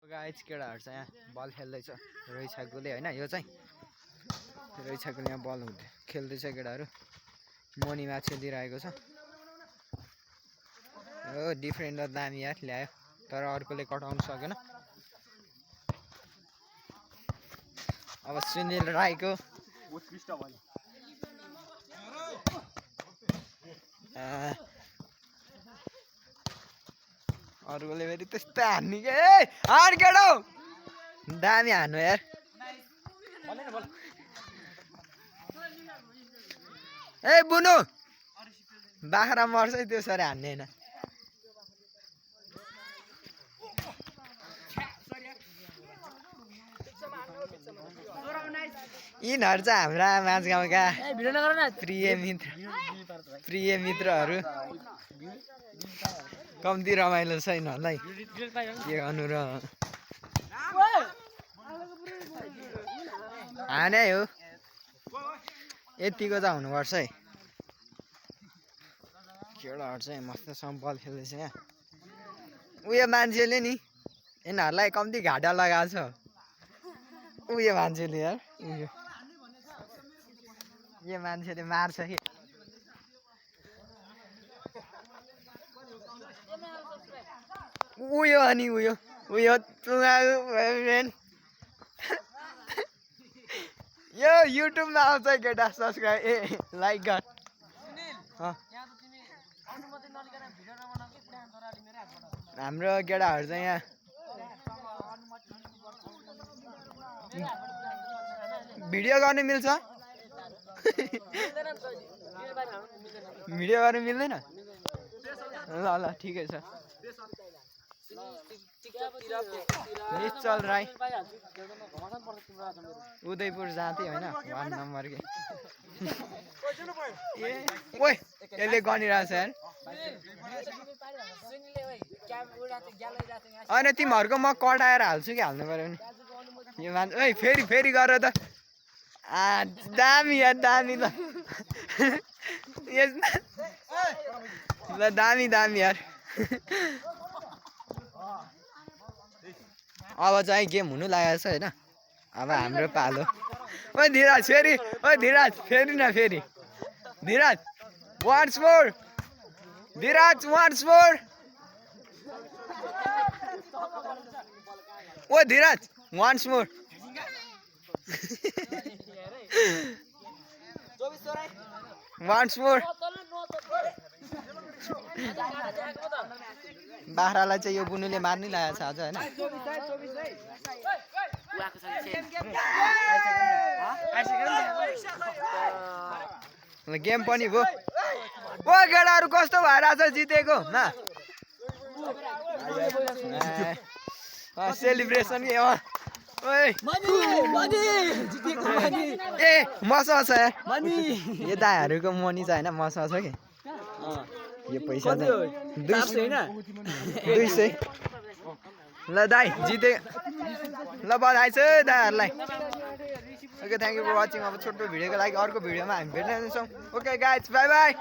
guys केटाहरु चाहिँ यहाँ बल खेल्दै छ रैछाकुले हैन यो चाहिँ रैछाकुले यहाँ बल खेल्दै छ केटाहरु मोनी माछे दिइरहेको छ ओ डिफेन्डर दामी यार ल्यायो तर अर्कोले कटाउन सकेन अब सुनिल राईको उत्कृष्ट भयो अर्कोले फेरि त्यस्तै हान्ने के हान केटो दामी हान्नु यार ए बुनु बाख्रा मर्छ है त्यसरी हान्ने हैन यिनीहरू चाहिँ हाम्रा माझगाउँका प्रिय मित्रहरू कम्ती रमाइलो छ यिनीहरूलाई के गर्नु र हाने हो यतिको चाहिँ हुनुपर्छ है केटाहरू चाहिँ मस्तसँग बल खेल्दैछ यहाँ उयो मान्छेले नि यिनीहरूलाई कम्ती घाटा लगाएको छ उयो मान्छेले यार यो मान्छेले मार्छ कि उयो अनि उयो उयो यो युट्युबमा आउँछ केटा सब्सक्राइब ए लाइक गर हाम्रो केटाहरू चाहिँ यहाँ भिडियो गर्नु मिल्छ भिडियो गर्नु मिल्दैन ल ल ठिकै छ निश्चल राई उदयपुर जाँथे होइन 1 नम्बर के ओइ यसले गनिरहेछ यार होइन तिमीहरूको म कटाएर हाल्छु कि हाल्नु पर्यो नि यो मान्छे ओइ फेरि फेरि गर त दामी यार दामी ल ल दामी दामी यार अब चाहिँ गेम हुनु लागेको छ होइन अब हाम्रो पालो ओइ धीरज फेरि ओइ धीरज फेरि न फेरि धीरज वान्स मोर धीरज वान्स मोर ओ धीरज वान्स मोर वान्स मोर बाख्रालाई चाहिँ यो बुनुले मार्नै लागेको छ आज होइन गेम पनि भयो ओ केटाहरू कस्तो भइरहेछ जितेको सेलिब्रेसन के ए मसँग छ यो दाइहरूको मनी छ होइन मसँग छ कि यो पैसा चाहिँ 200 ल दाइ जिते ल बधाई छ दाइहरूलाई okay thank you for watching अब छोटो भिडियोको लागि अर्को भिडियोमा हामी भेट्नेछौँ ओके गाइज बाई बाई